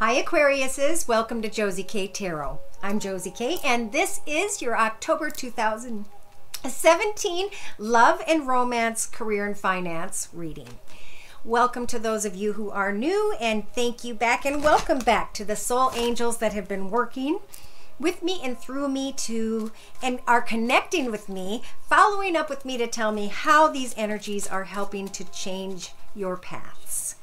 Hi Aquariuses, welcome to Josie K Tarot. I'm Josie K and this is your October 2017 love and romance, career and finance reading. Welcome to those of you who are new, and thank you back and welcome back to the soul angels that have been working with me and through me and are connecting with me, following up with me to tell me how these energies are helping to change your paths.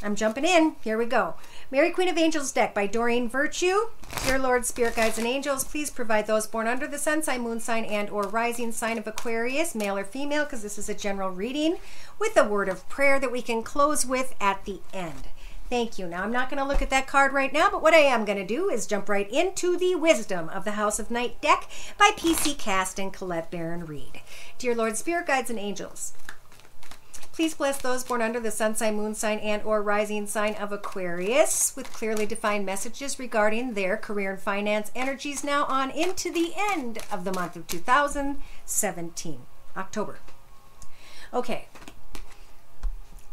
I'm jumping in. Here we go. Mary Queen of Angels deck by Doreen Virtue. Dear Lord, Spirit Guides, and Angels, please provide those born under the sun sign, moon sign, and or rising sign of Aquarius, male or female, because this is a general reading, with a word of prayer that we can close with at the end. Thank you. Now, I'm not going to look at that card right now, but what I am going to do is jump right into the Wisdom of the House of Night deck by PC Cast and Colette Baron Reed. Dear Lord, Spirit Guides, and Angels, please bless those born under the sun sign, moon sign, and or rising sign of Aquarius with clearly defined messages regarding their career and finance energies now on into the end of the month of 2017, October. Okay.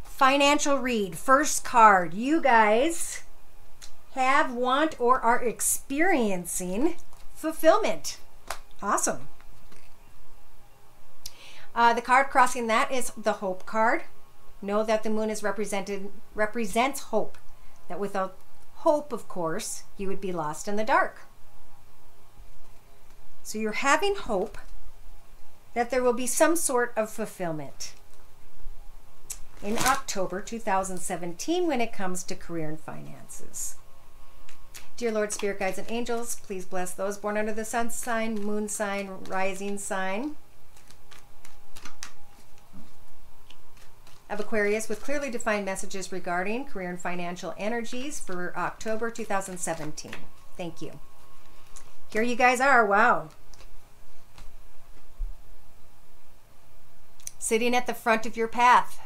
Financial read. First card. You guys have, want, or are experiencing fulfillment. Awesome. The card crossing that is the Hope card. Know that the moon represents hope. That without hope, of course, you would be lost in the dark. So you're having hope that there will be some sort of fulfillment in October 2017 when it comes to career and finances. Dear Lord, Spirit Guides, and Angels, please bless those born under the sun sign, moon sign, rising sign of Aquarius with clearly defined messages regarding career and financial energies for October 2017. Thank you. Here you guys are. Wow. Sitting at the front of your path,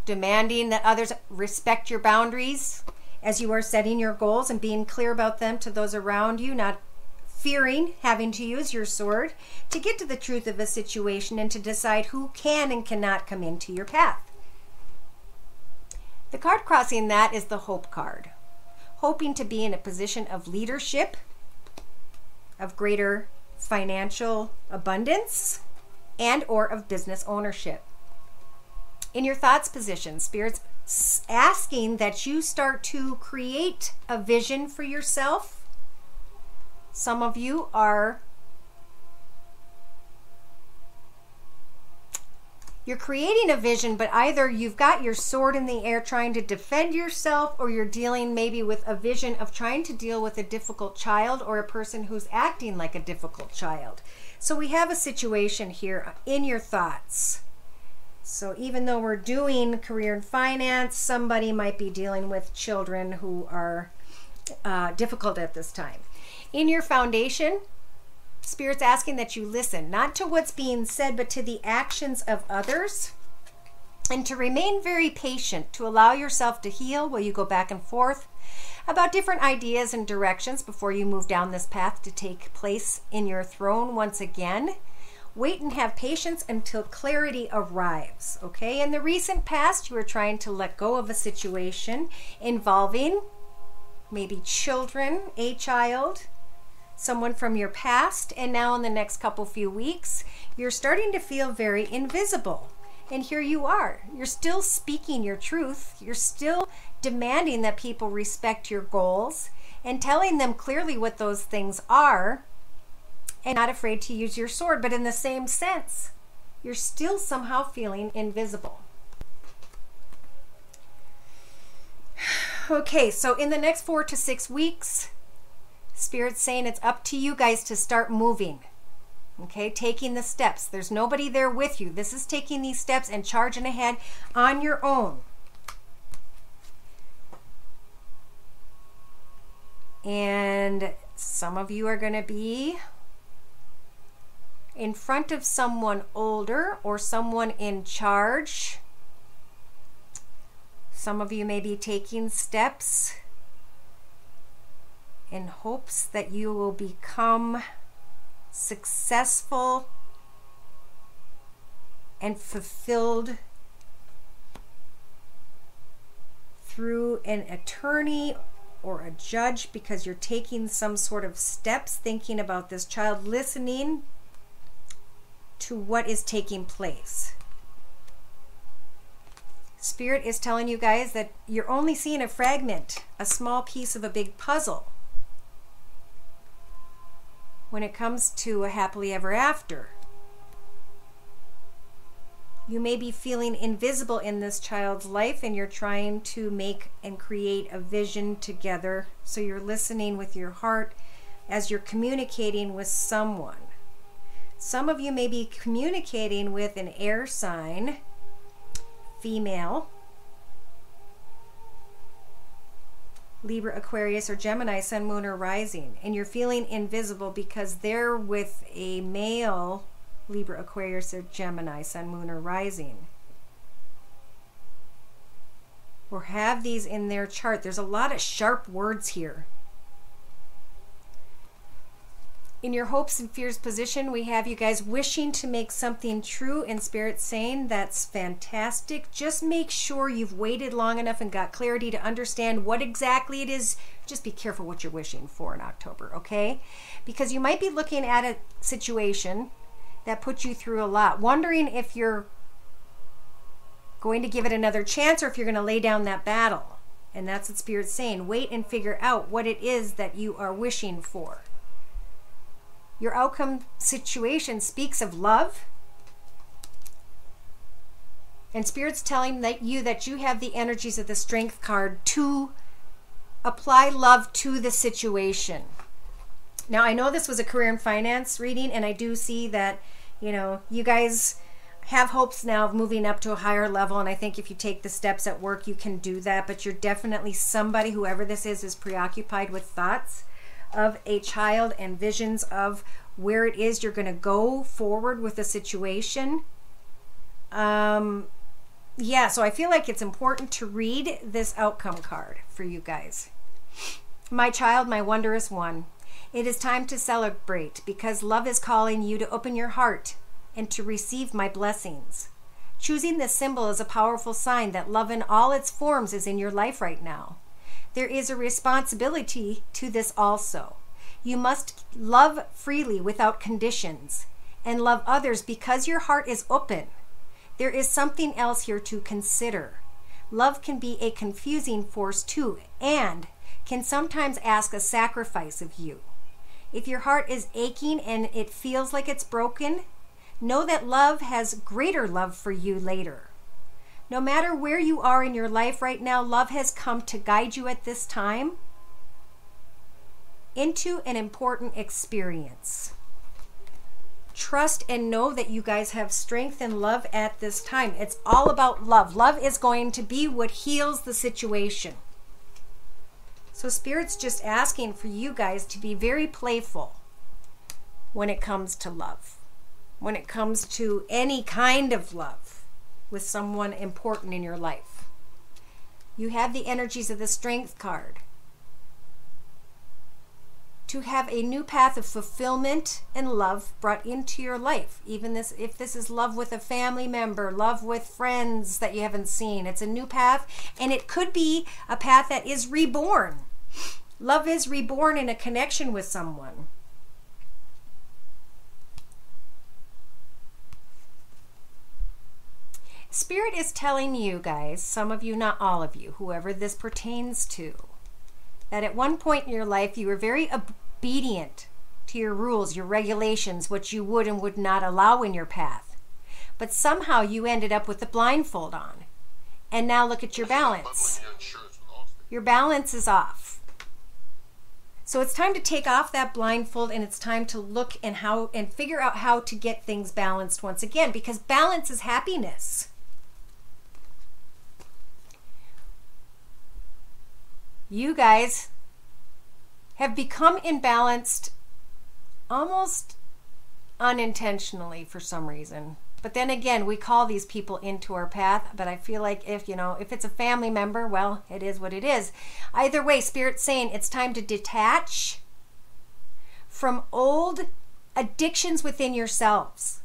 demanding that others respect your boundaries as you are setting your goals and being clear about them to those around you, not fearing having to use your sword to get to the truth of a situation and to decide who can and cannot come into your path. The card crossing that is the Hope card. Hoping to be in a position of leadership, of greater financial abundance, and or of business ownership. In your thoughts position, Spirit's asking that you start to create a vision for yourself. Some of you you're creating a vision, but either you've got your sword in the air trying to defend yourself, or you're dealing maybe with a vision of trying to deal with a difficult child or a person who's acting like a difficult child. So we have a situation here in your thoughts. So even though we're doing career and finance, somebody might be dealing with children who are difficult at this time. In your foundation, Spirit's asking that you listen, not to what's being said, but to the actions of others, and to remain very patient, to allow yourself to heal while you go back and forth about different ideas and directions before you move down this path to take place in your throne once again. Wait and have patience until clarity arrives, okay? In the recent past, you were trying to let go of a situation involving maybe children, a child, someone from your past, and now in the next few weeks, you're starting to feel very invisible. And here you are. You're still speaking your truth. You're still demanding that people respect your goals and telling them clearly what those things are, and not afraid to use your sword. But in the same sense, you're still somehow feeling invisible. Okay, so in the next 4 to 6 weeks, Spirit's saying it's up to you guys to start moving. Okay, taking the steps. There's nobody there with you. This is taking these steps and charging ahead on your own. And some of you are going to be in front of someone older or someone in charge. Some of you may be taking steps in hopes that you will become successful and fulfilled through an attorney or a judge because you're taking some sort of steps thinking about this child, listening to what is taking place. Spirit is telling you guys that you're only seeing a fragment, a small piece of a big puzzle when it comes to a happily ever after. You may be feeling invisible in this child's life, and you're trying to make and create a vision together. So you're listening with your heart as you're communicating with someone. Some of you may be communicating with an air sign, female, Libra, Aquarius, or Gemini, Sun, Moon, or Rising, and you're feeling invisible because they're with a male, Libra, Aquarius, or Gemini, Sun, Moon, or Rising, or have these in their chart. There's a lot of sharp words here. In your hopes and fears position, we have you guys wishing to make something true, and Spirit saying that's fantastic. Just make sure you've waited long enough and got clarity to understand what exactly it is. Just be careful what you're wishing for in October, okay? Because you might be looking at a situation that puts you through a lot, wondering if you're going to give it another chance or if you're going to lay down that battle. And that's what Spirit's saying. Wait and figure out what it is that you are wishing for. Your outcome situation speaks of love. And Spirit's telling that you have the energies of the Strength card to apply love to the situation. Now, I know this was a career and finance reading, and I do see that, you guys have hopes now of moving up to a higher level, and I think if you take the steps at work, you can do that. But you're definitely somebody, whoever this is preoccupied with thoughts of a child and visions of where it is you're going to go forward with the situation. So I feel like it's important to read this outcome card for you guys. My child, my wondrous one, it is time to celebrate because love is calling you to open your heart and to receive my blessings. Choosing this symbol is a powerful sign that love in all its forms is in your life right now. There is a responsibility to this also. You must love freely without conditions and love others because your heart is open. There is something else here to consider. Love can be a confusing force too, and can sometimes ask a sacrifice of you. If your heart is aching and it feels like it's broken, know that love has greater love for you later. No matter where you are in your life right now, love has come to guide you at this time into an important experience. Trust and know that you guys have strength and love at this time. It's all about love. Love is going to be what heals the situation. So Spirit's just asking for you guys to be very playful when it comes to love, when it comes to any kind of love with someone important in your life. You have the energies of the Strength card. To have a new path of fulfillment and love brought into your life. Even if this is love with a family member, love with friends that you haven't seen. It's a new path, and it could be a path that is reborn. Love is reborn in a connection with someone. Spirit is telling you guys, some of you, not all of you, whoever this pertains to, that at one point in your life you were very obedient to your rules, your regulations, what you would and would not allow in your path. But somehow you ended up with the blindfold on. And now look at your balance. Your balance is off. So it's time to take off that blindfold, and it's time to look and figure out how to get things balanced once again, because balance is happiness. You guys have become imbalanced almost unintentionally for some reason. But then again, we call these people into our path. But I feel like if it's a family member, well, it is what it is. Either way, Spirit's saying it's time to detach from old addictions within yourselves.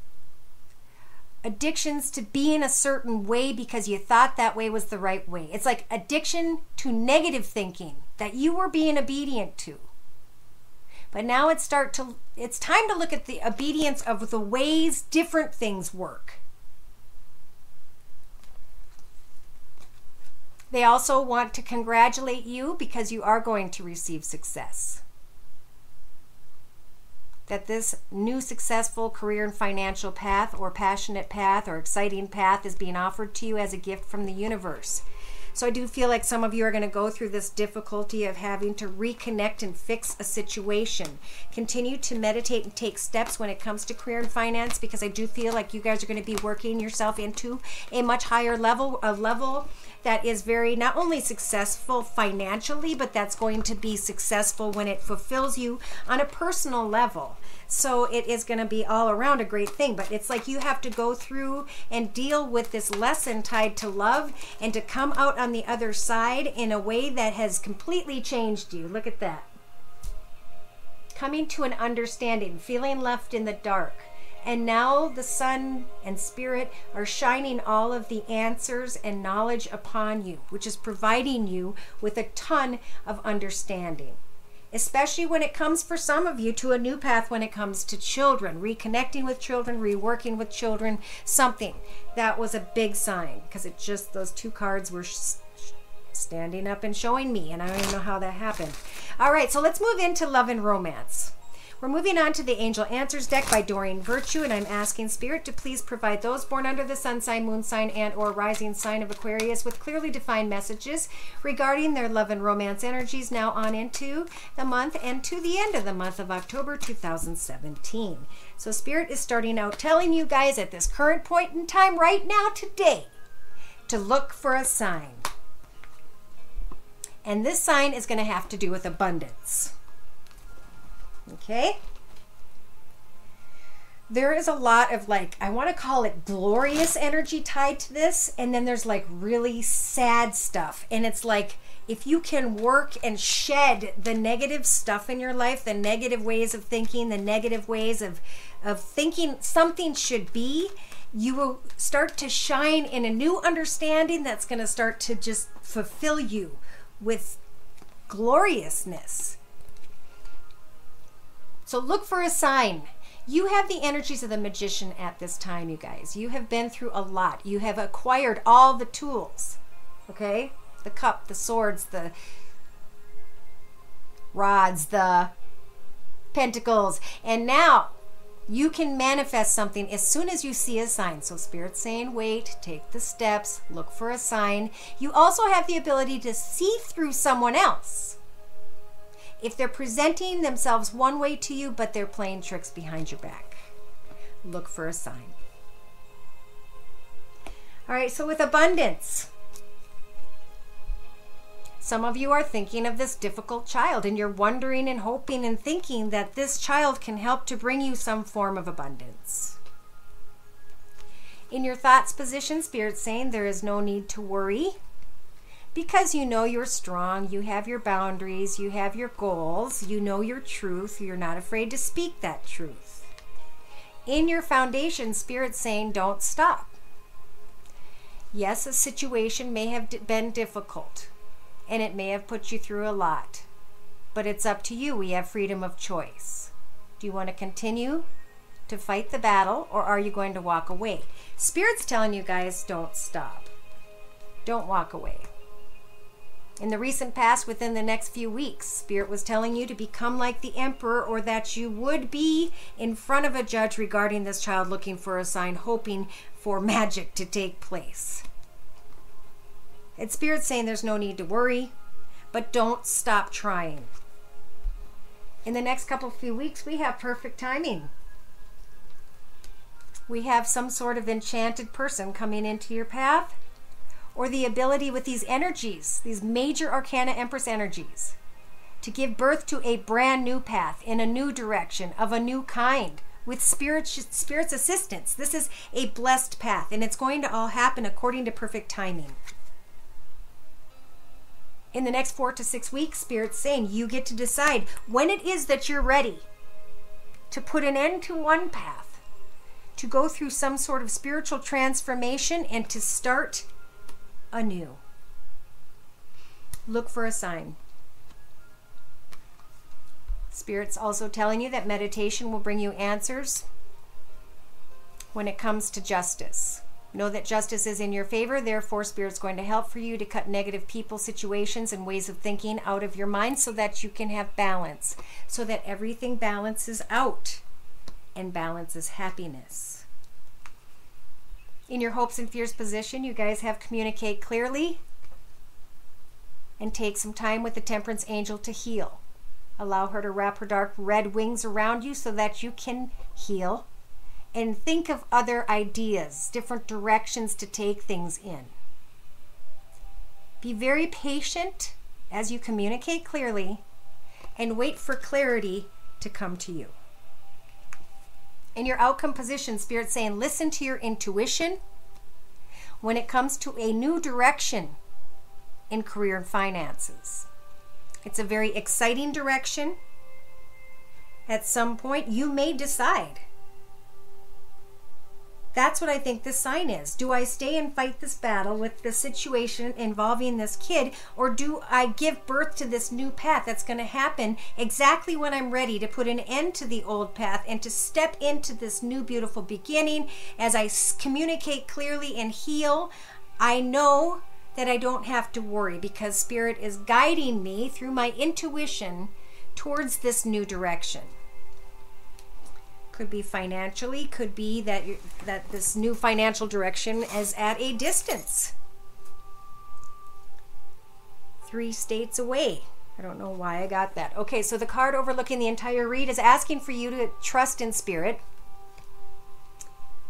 addictions to being a certain way because you thought that way was the right way. It's like addiction to negative thinking that you were being obedient to. But now it's time to look at the obedience of the ways different things work. They also want to congratulate you because you are going to receive success. That this new successful career and financial path or passionate path or exciting path is being offered to you as a gift from the universe. So I do feel like some of you are going to go through this difficulty of having to reconnect and fix a situation. Continue to meditate and take steps when it comes to career and finance, because I do feel like you guys are going to be working yourself into a much higher level, a level that is very not only successful financially, but that's going to be successful when it fulfills you on a personal level. So it is going to be all around a great thing, but it's like you have to go through and deal with this lesson tied to love and to come out on the other side in a way that has completely changed you. Look at that. Coming to an understanding, feeling left in the dark. And now the sun and spirit are shining all of the answers and knowledge upon you, which is providing you with a ton of understanding. Especially when it comes, for some of you, to a new path when it comes to children, reconnecting with children, reworking with children, something. That was a big sign, because it just, those two cards were standing up and showing me, and I don't even know how that happened. All right, so let's move into love and romance. We're moving on to the Angel Answers deck by Doreen Virtue, and I'm asking Spirit to please provide those born under the sun sign, moon sign, and or rising sign of Aquarius with clearly defined messages regarding their love and romance energies now on into the month and to the end of the month of October 2017. So Spirit is starting out telling you guys at this current point in time right now today to look for a sign. And this sign is going to have to do with abundance. Okay? There is a lot of, like, I want to call it glorious energy tied to this, and then there's like really sad stuff. And it's like, if you can work and shed the negative stuff in your life, the negative ways of thinking, the negative ways of thinking something should be, you will start to shine in a new understanding that's going to start to just fulfill you with gloriousness. So look for a sign. You have the energies of the magician at this time, you guys. You have been through a lot. You have acquired all the tools, okay? The cup, the swords, the rods, the pentacles. And now you can manifest something as soon as you see a sign. So Spirit's saying, wait, take the steps, look for a sign. You also have the ability to see through someone else. If they're presenting themselves one way to you, but they're playing tricks behind your back, look for a sign. All right, so with abundance, some of you are thinking of this difficult child, and you're wondering and hoping and thinking that this child can help to bring you some form of abundance. In your thoughts position, Spirit's saying there is no need to worry, because you know you're strong, you have your boundaries, you have your goals, you know your truth, you're not afraid to speak that truth. In your foundation, Spirit's saying don't stop. Yes, a situation may have been difficult, and it may have put you through a lot, but it's up to you. We have freedom of choice. Do you want to continue to fight the battle, or are you going to walk away? Spirit's telling you guys, don't stop. Don't walk away. In the recent past, within the next few weeks, Spirit was telling you to become like the Emperor, or that you would be in front of a judge regarding this child, looking for a sign, hoping for magic to take place. And Spirit's saying there's no need to worry, but don't stop trying. In the next few weeks, we have perfect timing. We have some sort of enchanted person coming into your path, or the ability with these energies, these major arcana Empress energies, to give birth to a brand new path in a new direction of a new kind with Spirit's assistance. This is a blessed path, and it's going to all happen according to perfect timing. In the next 4 to 6 weeks, Spirit's saying you get to decide when it is that you're ready to put an end to one path to go through some sort of spiritual transformation and to start anew. Look for a sign. Spirit's also telling you that meditation will bring you answers when it comes to justice. Know that justice is in your favor, therefore Spirit's going to help for you to cut negative people, situations, and ways of thinking out of your mind so that you can have balance, so that everything balances out and balances happiness. In your hopes and fears position, you guys have communicate clearly and take some time with the Temperance Angel to heal. Allow her to wrap her dark red wings around you so that you can heal and think of other ideas, different directions to take things in. Be very patient as you communicate clearly and wait for clarity to come to you. In your outcome position, Spirit's saying listen to your intuition when it comes to a new direction in career and finances. It's a very exciting direction. At some point, you may decide. That's what I think this sign is. Do I stay and fight this battle with this situation involving this kid, or do I give birth to this new path that's going to happen exactly when I'm ready to put an end to the old path and to step into this new beautiful beginning? As I communicate clearly and heal, I know that I don't have to worry because Spirit is guiding me through my intuition towards this new direction. Could be financially, could be that this new financial direction is at a distance. 3 states away. I don't know why I got that. Okay, so the card overlooking the entire read is asking for you to trust in Spirit,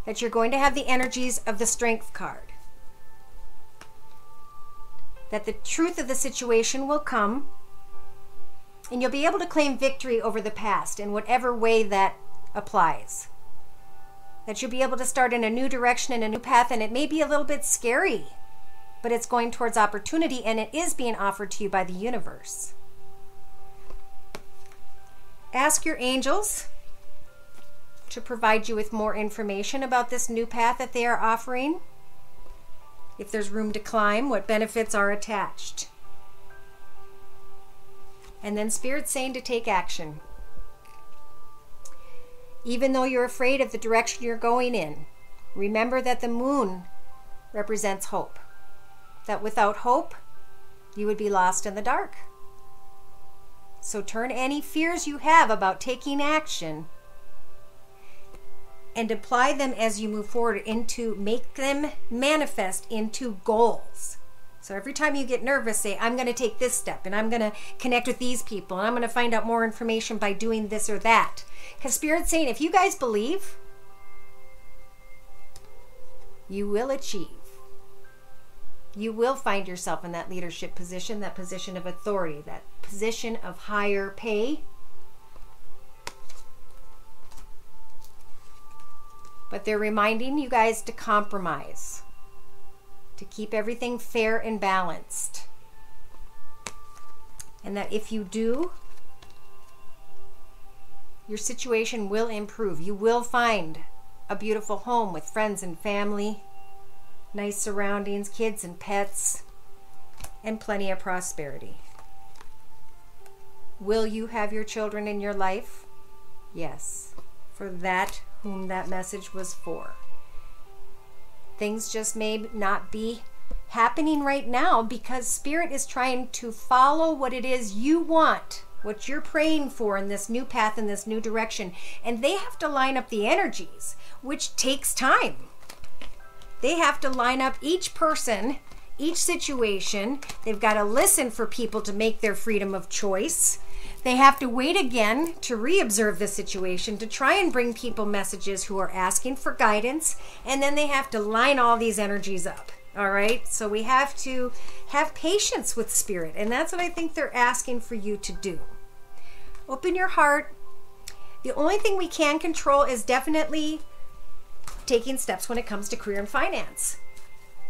that you're going to have the energies of the Strength card, that the truth of the situation will come, and you'll be able to claim victory over the past in whatever way that applies. That you'll be able to start in a new direction, in a new path, and it may be a little bit scary, but it's going towards opportunity, and it is being offered to you by the universe. Ask your angels to provide you with more information about this new path that they are offering. If there's room to climb, what benefits are attached. And then Spirit's saying to take action. Even though you're afraid of the direction you're going in, remember that the moon represents hope. That without hope, you would be lost in the dark. So turn any fears you have about taking action and apply them as you move forward make them manifest into goals. So every time you get nervous, say, I'm going to take this step, and I'm going to connect with these people, and I'm going to find out more information by doing this or that. Because Spirit's saying, if you guys believe, you will achieve. You will find yourself in that leadership position, that position of authority, that position of higher pay. But they're reminding you guys to compromise, to keep everything fair and balanced. And that if you do, your situation will improve. You will find a beautiful home with friends and family, nice surroundings, kids and pets, and plenty of prosperity. Will you have your children in your life? Yes, for that whom that message was for. Things just may not be happening right now because Spirit is trying to follow what it is you want, what you're praying for in this new path, in this new direction. And they have to line up the energies, which takes time. They have to line up each person, each situation. They've got to listen for people to make their freedom of choice. They have to wait again to re-observe the situation, to try and bring people messages who are asking for guidance, and then they have to line all these energies up. All right? So we have to have patience with Spirit, and that's what I think they're asking for you to do. Open your heart. The only thing we can control is definitely taking steps when it comes to career and finance.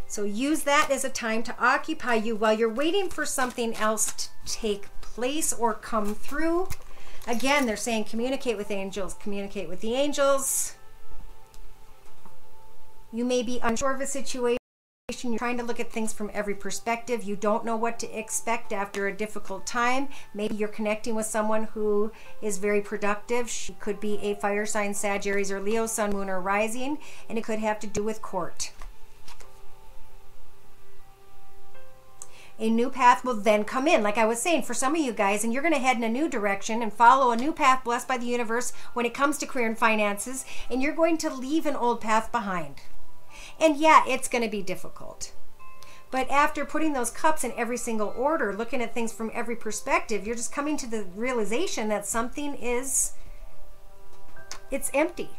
So use that as a time to occupy you while you're waiting for something else to take place or come through. Again, they're saying communicate with angels, communicate with the angels. You may be unsure of a situation. You're trying to look at things from every perspective. You don't know what to expect after a difficult time. Maybe you're connecting with someone who is very productive. She could be a fire sign, Sag, Aries, or Leo, sun, moon, or rising, and it could have to do with court. A new path will then come in, like I was saying, for some of you guys, and you're going to head in a new direction and follow a new path blessed by the universe when it comes to career and finances, and you're going to leave an old path behind. And yeah, it's going to be difficult. But after putting those cups in every single order, looking at things from every perspective, you're just coming to the realization that something is, it's empty.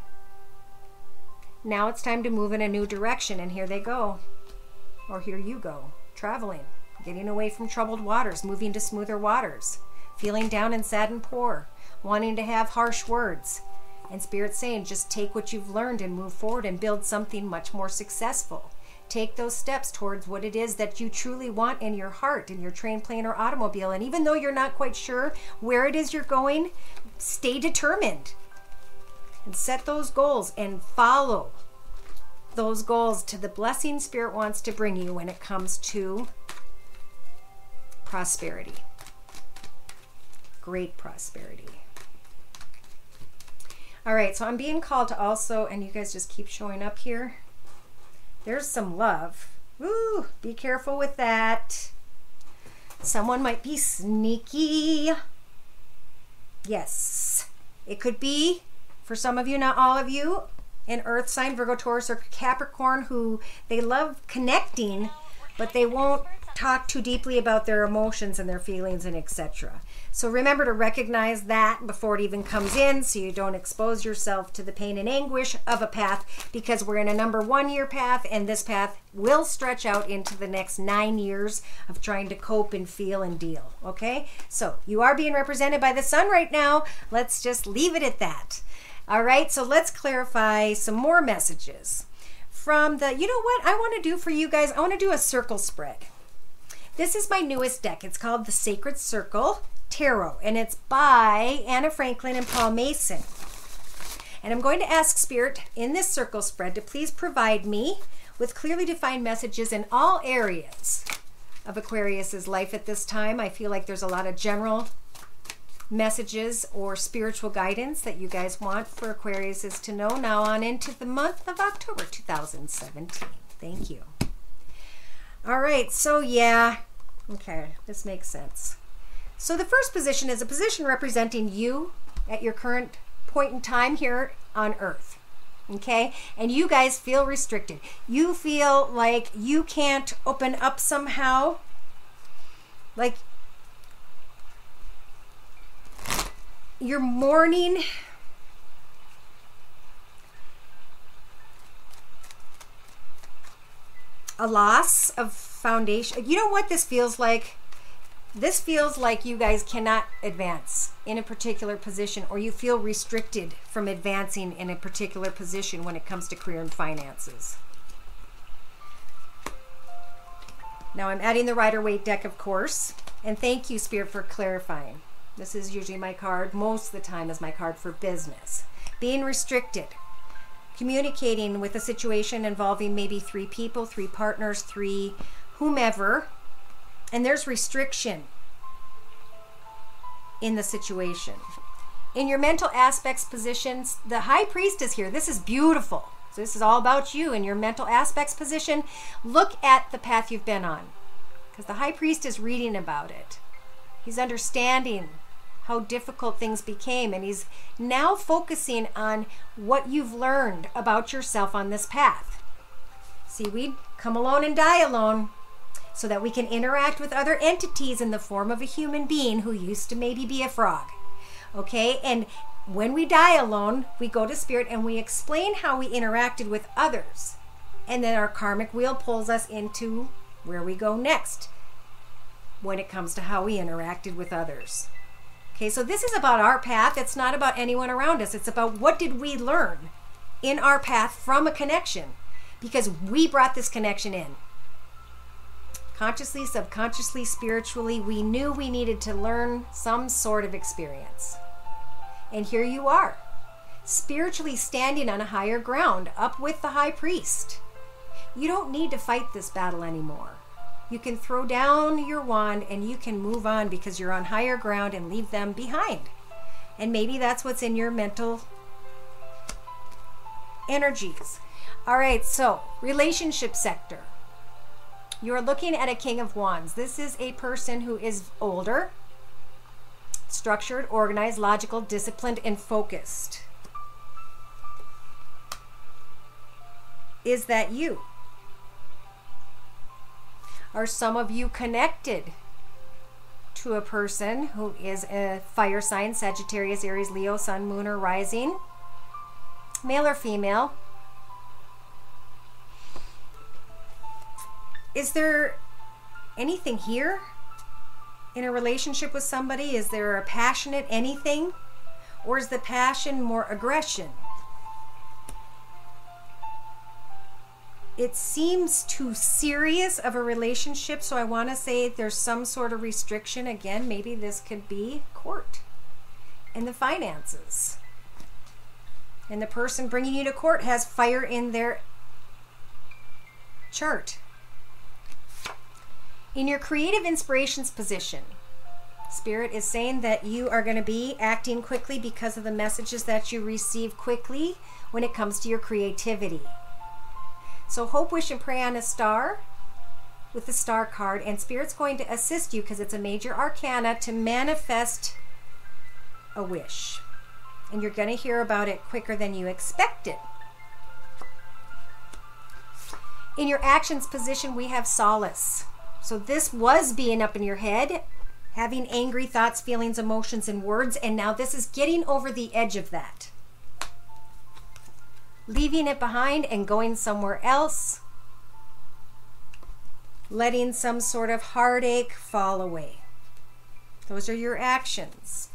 Now it's time to move in a new direction, and here they go. Or here you go, traveling, getting away from troubled waters, moving to smoother waters, feeling down and sad and poor, wanting to have harsh words. And Spirit's saying, just take what you've learned and move forward and build something much more successful. Take those steps towards what it is that you truly want in your heart, in your train, plane, or automobile. And even though you're not quite sure where it is you're going, stay determined and set those goals and follow those goals to the blessing Spirit wants to bring you when it comes to prosperity. Great prosperity. All right, so I'm being called to also, and you guys just keep showing up here. There's some love. Ooh, be careful with that. Someone might be sneaky. Yes, it could be, for some of you, not all of you, an earth sign, Virgo, Taurus, or Capricorn, who they love connecting, but they won't talk too deeply about their emotions and their feelings and etc. So remember to recognize that before it even comes in, so you don't expose yourself to the pain and anguish of a path, because we're in a number 1 year path, and this path will stretch out into the next 9 years of trying to cope and feel and deal. Okay, so you are being represented by the sun right now. Let's just leave it at that. All right, so let's clarify some more messages from the, you know what I want to do for you guys? I want to do a circle spread. This is my newest deck. It's called the Sacred Circle Tarot, and it's by Anna Franklin and Paul Mason. And I'm going to ask Spirit in this circle spread to please provide me with clearly defined messages in all areas of Aquarius's life at this time. I feel like there's a lot of general messages or spiritual guidance that you guys want for Aquariuses to know now on into the month of October 2017. Thank you. All right, so yeah, okay, this makes sense. So the first position is a position representing you at your current point in time here on Earth, okay? And you guys feel restricted. You feel like you can't open up somehow, like you're mourning a loss of foundation. You know what this feels like? This feels like you guys cannot advance in a particular position, or you feel restricted from advancing in a particular position when it comes to career and finances. Now I'm adding the Rider-Waite deck, of course, and thank you, Spirit, for clarifying. This is usually my card, most of the time is my card for business. Being restricted. Communicating with a situation involving maybe 3 people, 3 partners, 3 whomever, and there's restriction in the situation. In your mental aspects positions, the High Priest is here. This is beautiful. So this is all about you in your mental aspects position. Look at the path you've been on, because the High Priest is reading about it. He's understanding how difficult things became, and he's now focusing on what you've learned about yourself on this path. See, we come alone and die alone so that we can interact with other entities in the form of a human being who used to maybe be a frog. Okay, and when we die alone, we go to Spirit and we explain how we interacted with others, and then our karmic wheel pulls us into where we go next when it comes to how we interacted with others. Okay, so this is about our path. It's not about anyone around us. It's about what did we learn in our path from a connection, because we brought this connection in. Consciously, subconsciously, spiritually, we knew we needed to learn some sort of experience. And here you are. spiritually standing on a higher ground, up with the high priest. You don't need to fight this battle anymore. You can throw down your wand and you can move on because you're on higher ground and leave them behind. And maybe that's what's in your mental energies. All right, so relationship sector. You're looking at a King of Wands. This is a person who is older, structured, organized, logical, disciplined, and focused. Is that you? Are some of you connected to a person who is a fire sign, Sagittarius, Aries, Leo, Sun, Moon, or Rising? Male or female? Is there anything here in a relationship with somebody? Is there a passionate anything? Or is the passion more aggression? It seems too serious of a relationship, so I want to say there's some sort of restriction. Again, maybe this could be court and the finances. And the person bringing you to court has fire in their chart. In your creative inspirations position, Spirit is saying that you are going to be acting quickly because of the messages that you receive quickly when it comes to your creativity. So hope, wish, and pray on a star with the star card, and Spirit's going to assist you because it's a major arcana to manifest a wish. And you're going to hear about it quicker than you expected. In your actions position, we have solace. So this was being up in your head, having angry thoughts, feelings, emotions, and words, and now this is getting over the edge of that. Leaving it behind and going somewhere else. Letting some sort of heartache fall away. Those are your actions.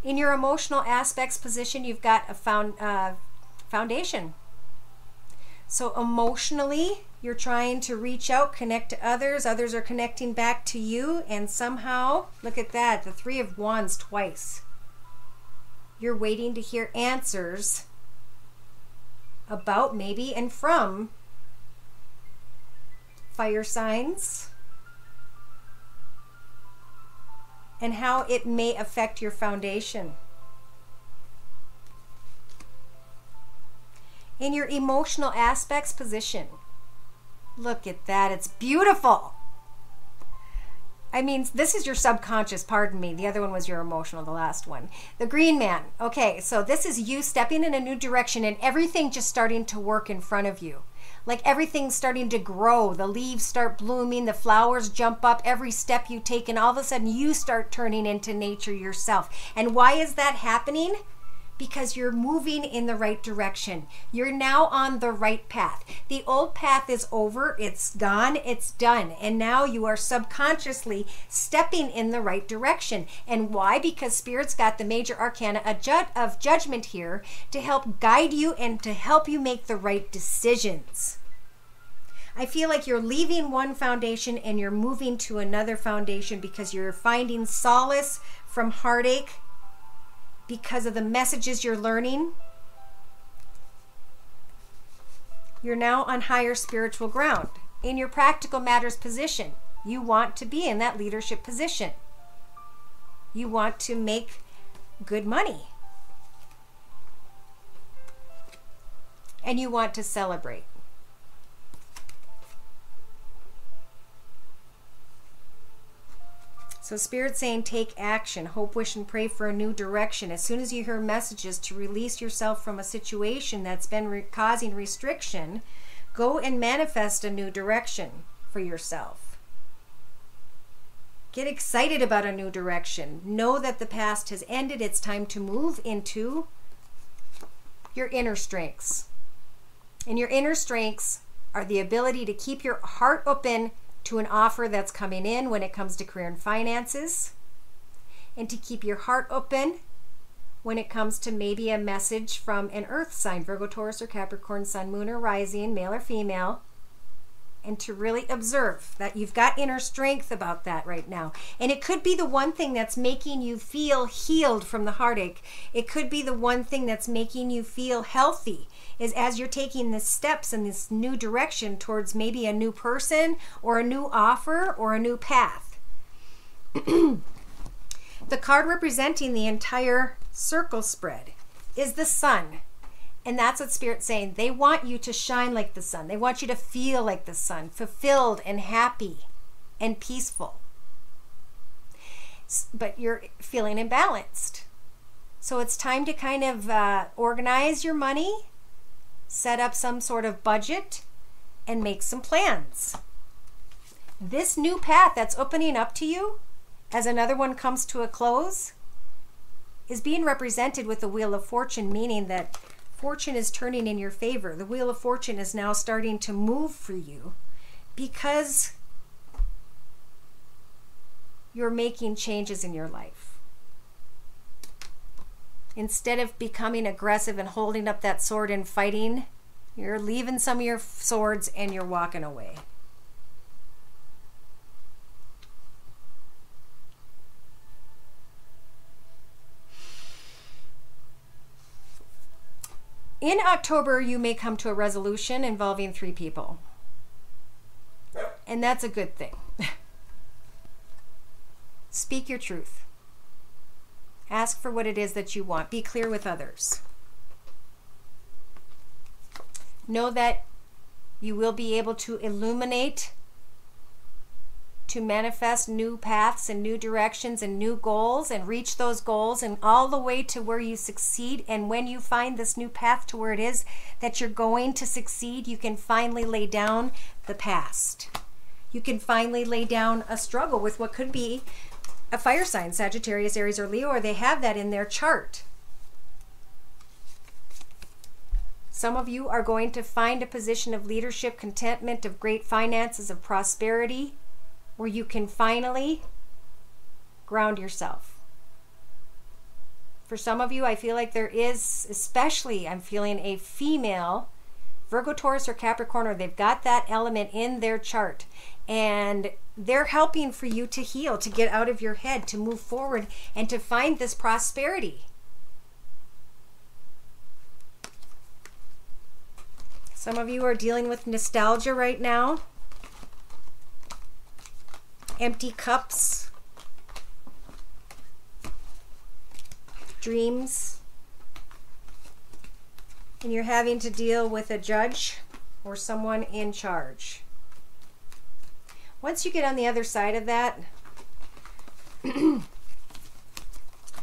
In your emotional aspects position, you've got a foundation. So emotionally, you're trying to reach out, connect to others. Others are connecting back to you. And somehow, look at that, the Three of Wands twice. You're waiting to hear answers about, maybe, and from fire signs and how it may affect your foundation. In your emotional aspects position, look at that, it's beautiful. I mean, this is your subconscious, pardon me. The other one was your emotional, the last one. The Green Man. Okay, so this is you stepping in a new direction and everything just starting to work in front of you. Like everything's starting to grow. The leaves start blooming, the flowers jump up, every step you take, and all of a sudden you start turning into nature yourself. And why is that happening? Because you're moving in the right direction. You're now on the right path. The old path is over, it's gone, it's done. And now you are subconsciously stepping in the right direction. And why? Because Spirit's got the major arcana of judgment here to help guide you and to help you make the right decisions. I feel like you're leaving one foundation and you're moving to another foundation because you're finding solace from heartache because of the messages you're learning. You're now on higher spiritual ground. In your practical matters position, you want to be in that leadership position. You want to make good money. And you want to celebrate. So Spirit's saying take action, hope, wish, and pray for a new direction. As soon as you hear messages to release yourself from a situation that's been causing restriction, go and manifest a new direction for yourself. Get excited about a new direction. Know that the past has ended. It's time to move into your inner strengths. And your inner strengths are the ability to keep your heart open to an offer that's coming in when it comes to career and finances, and to keep your heart open when it comes to maybe a message from an earth sign, Virgo, Taurus, or Capricorn, Sun, Moon, or Rising, male or female, and to really observe that you've got inner strength about that right now. And it could be the one thing that's making you feel healed from the heartache. It could be the one thing that's making you feel healthy, is as you're taking the steps in this new direction towards maybe a new person or a new offer or a new path. The card representing the entire circle spread is the sun. And that's what Spirit's saying. They want you to shine like the sun. They want you to feel like the sun, fulfilled and happy and peaceful. But you're feeling imbalanced. So it's time to kind of organize your money, set up some sort of budget, and make some plans. This new path that's opening up to you as another one comes to a close is being represented with the Wheel of Fortune, meaning that fortune is turning in your favor. The Wheel of Fortune is now starting to move for you because you're making changes in your life. Instead of becoming aggressive and holding up that sword and fighting, you're leaving some of your swords and you're walking away. In October, you may come to a resolution involving 3 people. And that's a good thing. Speak your truth. Ask for what it is that you want. Be clear with others. Know that you will be able to illuminate, to manifest new paths and new directions and new goals and reach those goals and all the way to where you succeed. And when you find this new path to where it is that you're going to succeed, you can finally lay down the past. You can finally lay down a struggle with what could be a fire sign, Sagittarius, Aries, or Leo, or they have that in their chart. Some of you are going to find a position of leadership, contentment, of great finances, of prosperity, where you can finally ground yourself. For some of you, I feel like there is, especially I'm feeling a female, Virgo, Taurus, or Capricorn, or they've got that element in their chart. And they're helping for you to heal, to get out of your head, to move forward, and to find this prosperity. Some of you are dealing with nostalgia right now. Empty cups, dreams, and you're having to deal with a judge or someone in charge. Once you get on the other side of that,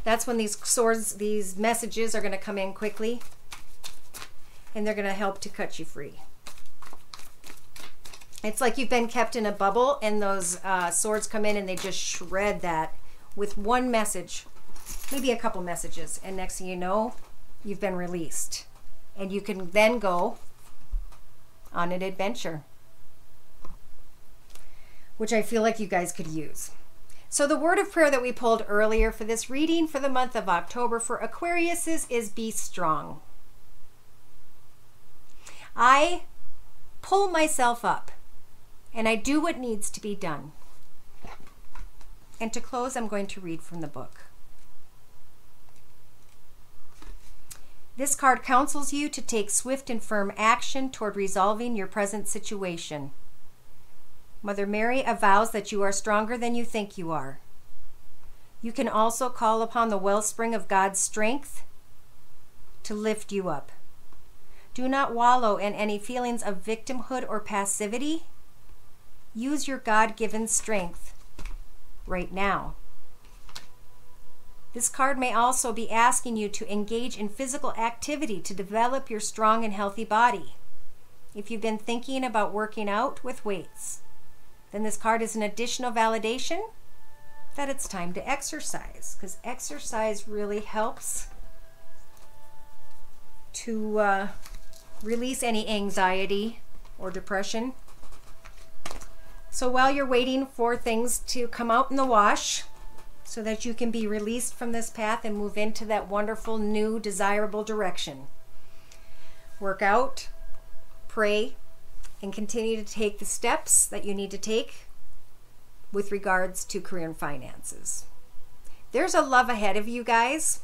that's when these swords, these messages are going to come in quickly, and they're going to help to cut you free. It's like you've been kept in a bubble, and those swords come in and they just shred that with one message, maybe a couple messages, and next thing you know, you've been released. And you can then go on an adventure, which I feel like you guys could use. So the word of prayer that we pulled earlier for this reading for the month of October for Aquariuses is be strong. I pull myself up and I do what needs to be done. And to close, I'm going to read from the book. This card counsels you to take swift and firm action toward resolving your present situation. Mother Mary avows that you are stronger than you think you are. You can also call upon the wellspring of God's strength to lift you up. Do not wallow in any feelings of victimhood or passivity. Use your God-given strength right now. This card may also be asking you to engage in physical activity to develop your strong and healthy body. If you've been thinking about working out with weights, then this card is an additional validation that it's time to exercise, because exercise really helps to release any anxiety or depression. So while you're waiting for things to come out in the wash so that you can be released from this path and move into that wonderful, new, desirable direction, work out, pray, and continue to take the steps that you need to take with regards to career and finances. There's a love ahead of you guys.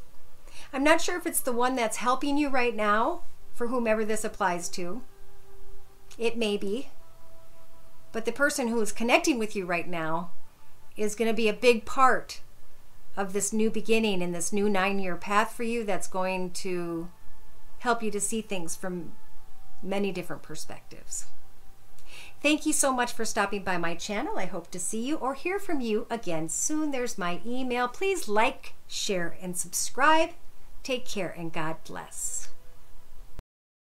I'm not sure if it's the one that's helping you right now, for whomever this applies to. It may be. But the person who is connecting with you right now is going to be a big part of this new beginning and this new 9-year path for you that's going to help you to see things from many different perspectives. Thank you so much for stopping by my channel. I hope to see you or hear from you again soon. There's my email. Please like, share, and subscribe. Take care and God bless.